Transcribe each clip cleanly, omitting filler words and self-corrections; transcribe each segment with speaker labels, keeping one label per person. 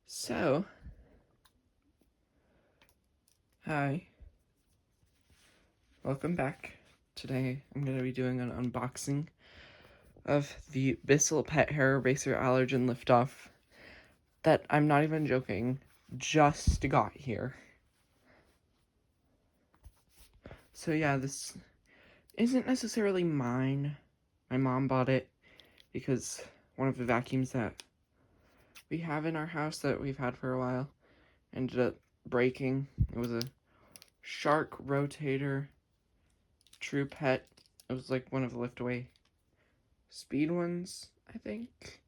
Speaker 1: So, hi, welcome back. Today I'm going to be doing an unboxing of the Bissell Pet Hair Eraser Allergen Liftoff that, I'm not even joking, just got here. So yeah, this isn't necessarily mine. My mom bought it because one of the vacuums that we have in our house that we've had for a while ended up breaking. It was a Shark Rotator True Pet. It was like one of the liftaway speed ones, I think.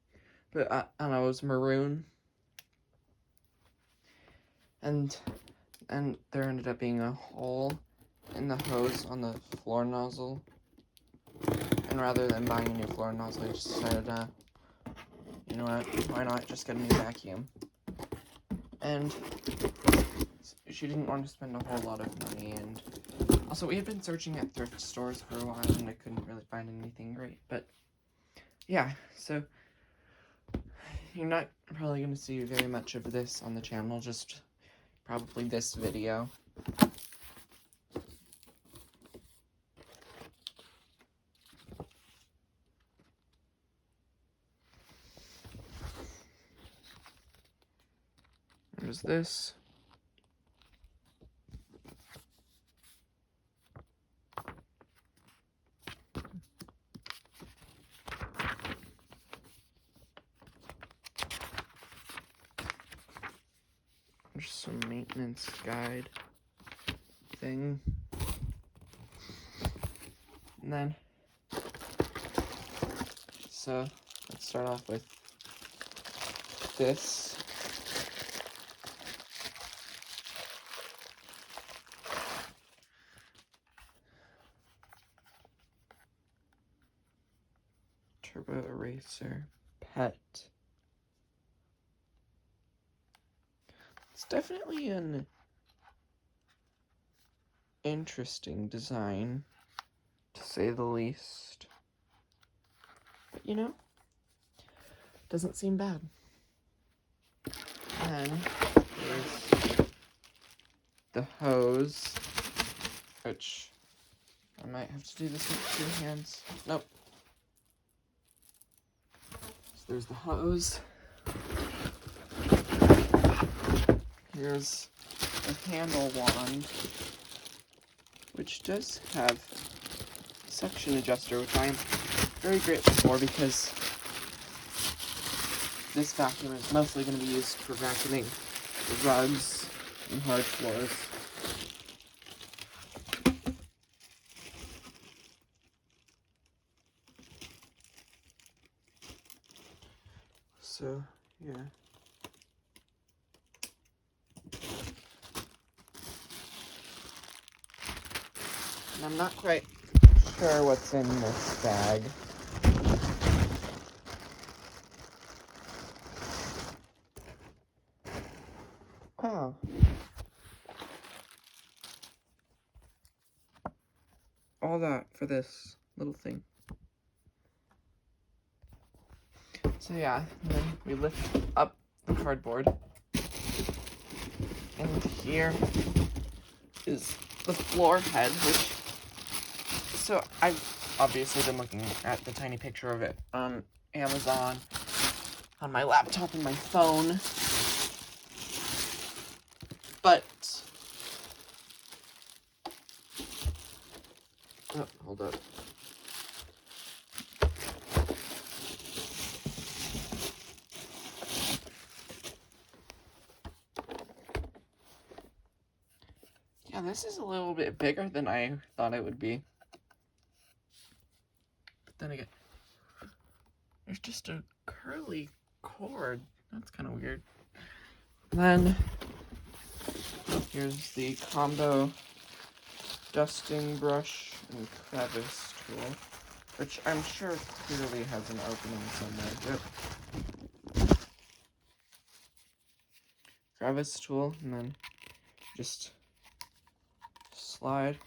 Speaker 1: But I don't know, it was maroon. And there ended up being a hole in the hose on the floor nozzle. And rather than buying a new floor nozzle, I just decided, you know what, why not just get a new vacuum? And she didn't want to spend a whole lot of money, and also we had been searching at thrift stores for a while and I couldn't really find anything great. But yeah, so you're not probably going to see very much of this on the channel, just probably this video. There's this. There's some maintenance guide thing. And then, so let's start off with this. Turbo Eraser Pet. It's definitely an interesting design, to say the least. But you know, doesn't seem bad. And there's the hose, which I might have to do this with 2 hands. Nope. So there's the hose. Here's a handle wand, which does have a suction adjuster, which I'm very grateful for because this vacuum is mostly going to be used for vacuuming the rugs and hard floors. So, yeah. And I'm not quite sure what's in this bag. Oh. All that for this little thing. So yeah, and then we lift up the cardboard. And here is the floor head, which, so I've obviously been looking at the tiny picture of it on Amazon, on my laptop and my phone, but, oh, hold up. Yeah, this is a little bit bigger than I thought it would be. But then again, there's just a curly cord. That's kind of weird. Then, here's the combo dusting brush and crevice tool, which I'm sure clearly has an opening somewhere. Yep. Crevice tool, and then just slide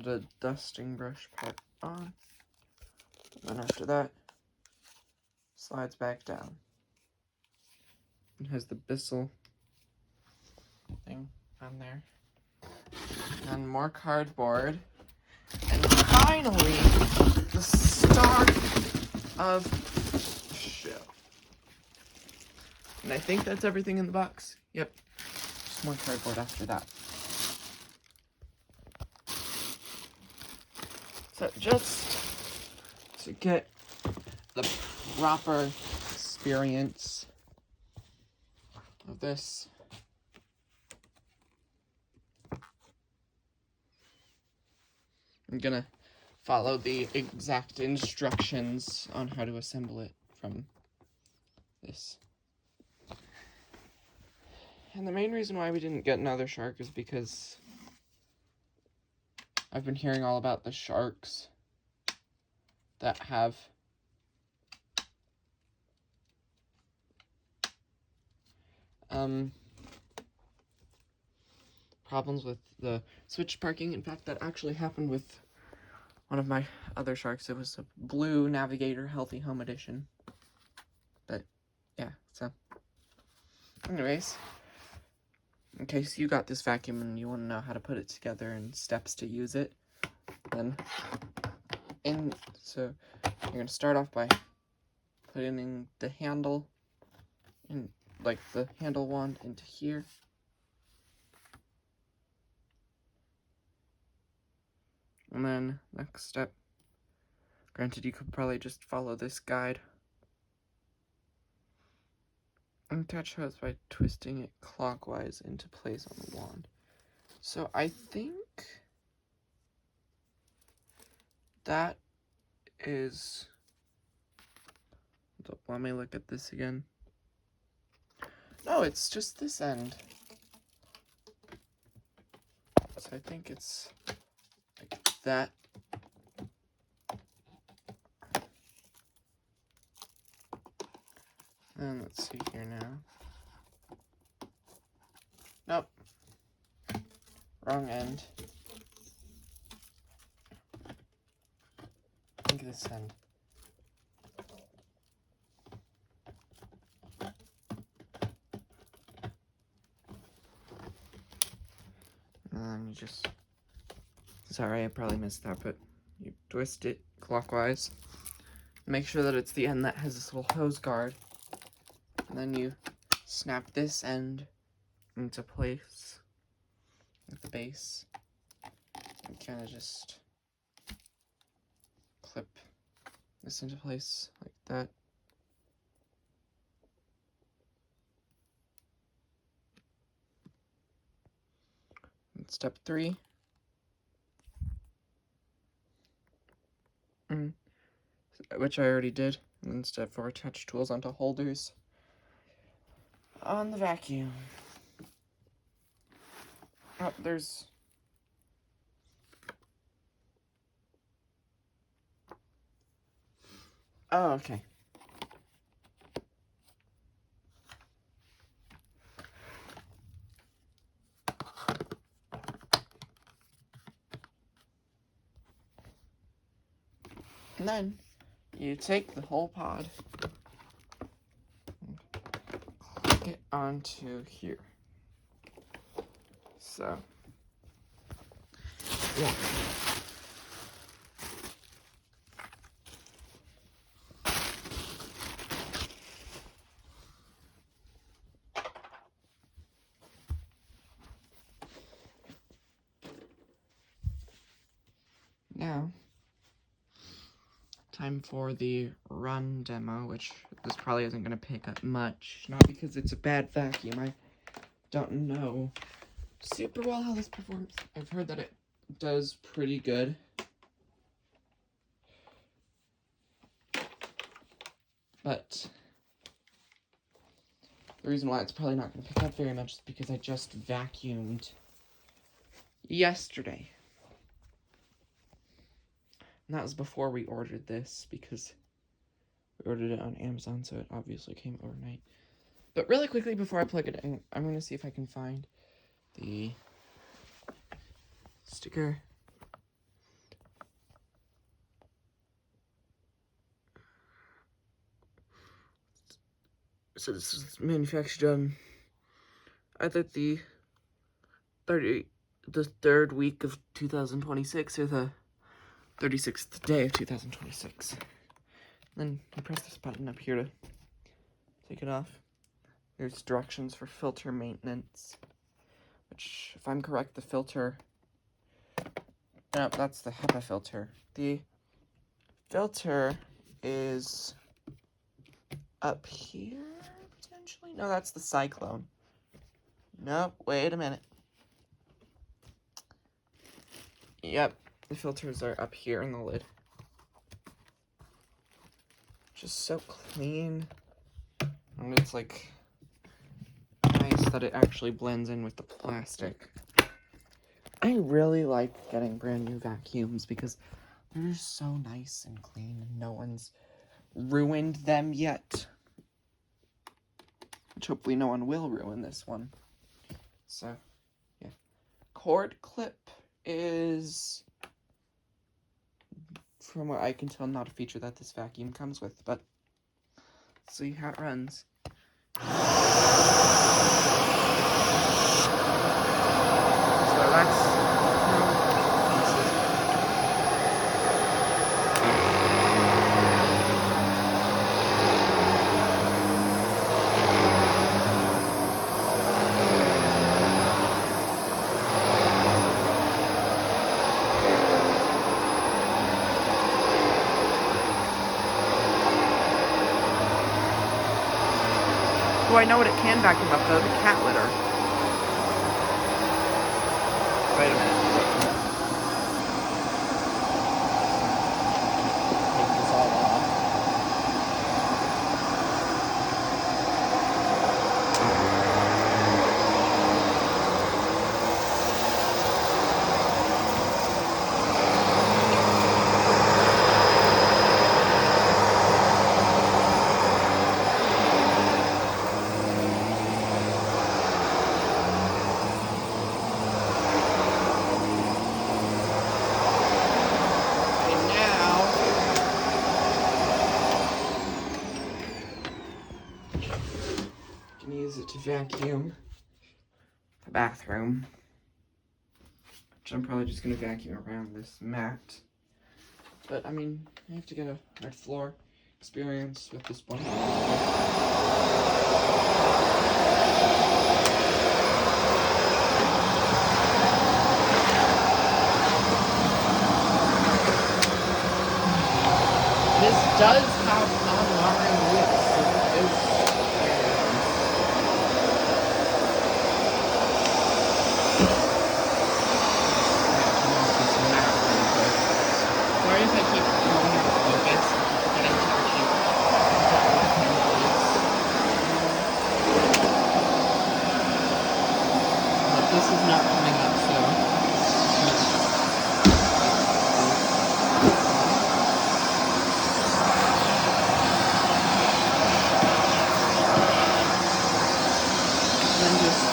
Speaker 1: the dusting brush part on, and then after that, slides back down. It has the Bissell thing on there. And more cardboard. And finally, the star of the show. And I think that's everything in the box. Yep. Just more cardboard after that. So just to get the proper experience of this, I'm gonna follow the exact instructions on how to assemble it from this. And the main reason why we didn't get another shark is because I've been hearing all about the sharks that have problems with the switch parking. In fact, that actually happened with one of my other sharks. It was a blue Navigator Healthy Home Edition. But yeah, so anyways, in case you got this vacuum and you want to know how to put it together and steps to use it, then so you're gonna start off by putting in the handle in, like the handle wand, into here. And then next step, granted you could probably just follow this guide, and attach hose by twisting it clockwise into place on the wand. So I think that is, let me look at this again. No, it's just this end. So I think it's like that. And let's see here now. Nope. Wrong end. I think this end. And then you just, sorry, I probably missed that, but you twist it clockwise. Make sure that it's the end that has this little hose guard. And then you snap this end into place at the base. And kind of just clip this into place like that. And step 3. Which I already did. And then step 4, attach tools onto holders on the vacuum. Oh, there's... Oh, okay. And then you take the whole pod and click it onto here. So, yeah. Now, time for the run demo, which this probably isn't going to pick up much. Not because it's a bad vacuum. I don't know super well how this performs. I've heard that it does pretty good. But the reason why it's probably not going to pick up very much is because I just vacuumed yesterday. And that was before we ordered this, because we ordered it on Amazon, so it obviously came overnight. But really quickly before I plug it in, I'm going to see if I can find the sticker. So this is manufactured on either the third week of 2026 or the 36th day of 2026. Then you press this button up here to take it off. There's directions for filter maintenance, which, if I'm correct, the filter... No, that's the HEPA filter. The filter is up here, potentially? No, that's the cyclone. Nope, wait a minute. Yep, the filters are up here in the lid. Just so clean. And it's like nice that it actually blends in with the plastic. I really like getting brand new vacuums because they're just so nice and clean and no one's ruined them yet. Which hopefully no one will ruin this one. So, yeah. Cord clip is, from what I can tell, not a feature that this vacuum comes with, but let's see how it runs. So that's... Oh, I know what it can vacuum up, though. The cat litter. Wait a minute. Take this all off. To vacuum the bathroom, which I'm probably just going to vacuum around this mat. But I mean, I have to get a hard floor experience with this one. This does have non-watering wheels, so it is. Sorry if I keep going out of focus, but I'm actually but this is not coming up, so then just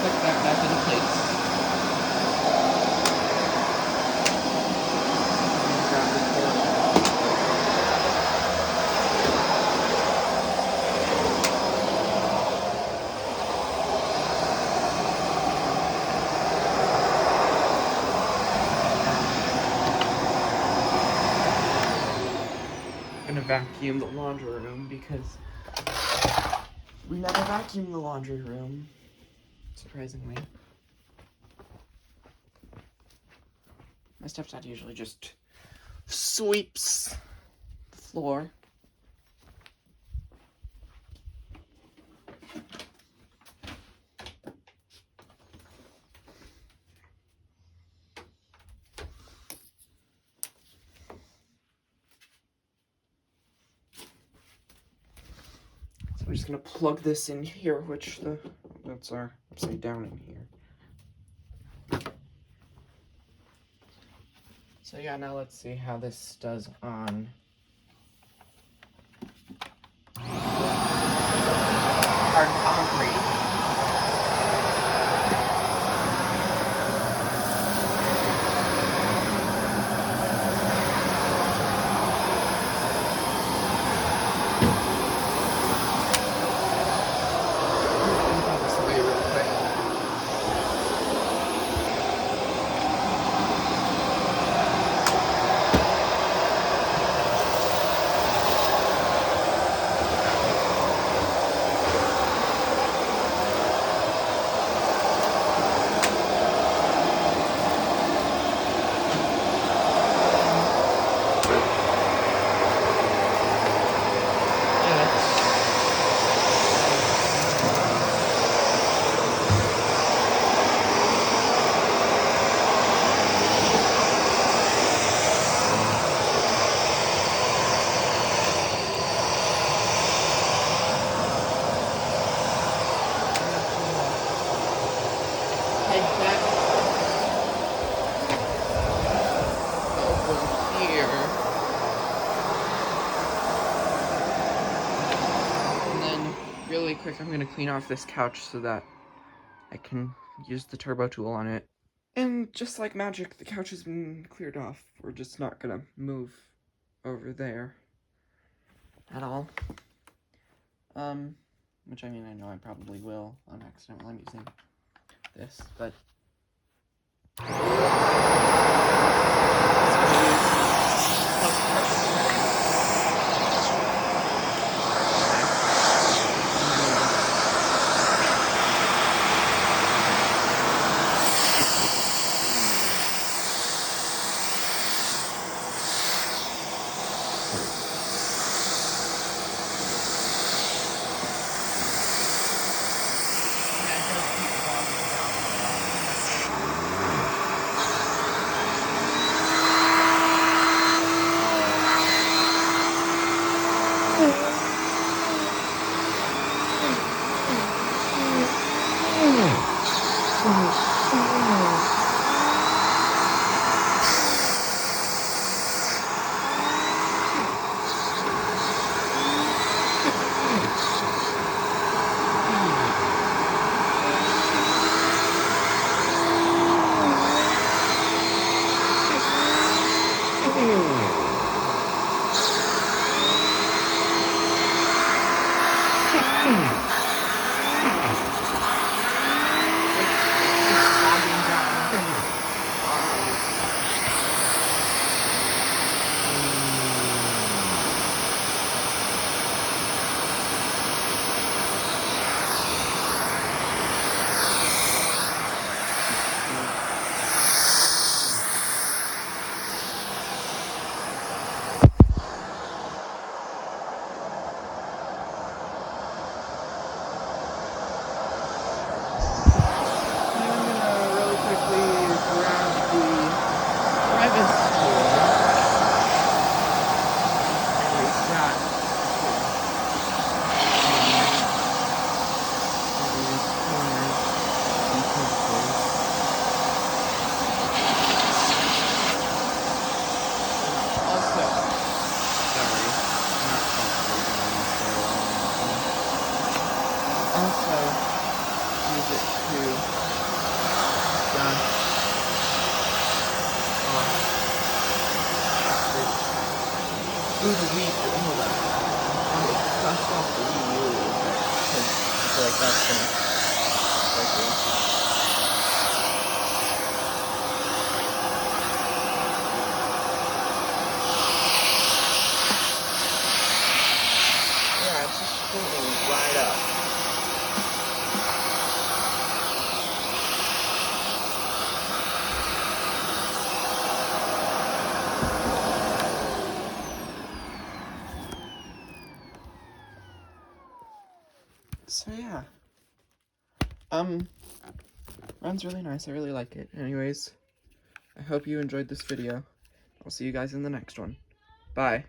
Speaker 1: put that back into place. Vacuum the laundry room because we never vacuum the laundry room, surprisingly. My stepdad usually just sweeps the floor. We're just gonna plug this in here, which that's our upside down in here. So yeah, now let's see how this does on hard concrete. really quick, I'm gonna clean off this couch so that I can use the turbo tool on it. And just like magic, the couch has been cleared off. We're just not gonna move over there at all. Which I mean, I know I probably will on accident while I'm using this, but also use it to dust off this. Ooh, the Wii. Hold on. Dust off the Wii U a little bit, because I feel like that's gonna yeah, it's just cleaning right up. So yeah, runs really nice. I really like it. Anyways, I hope you enjoyed this video. I'll see you guys in the next one. Bye.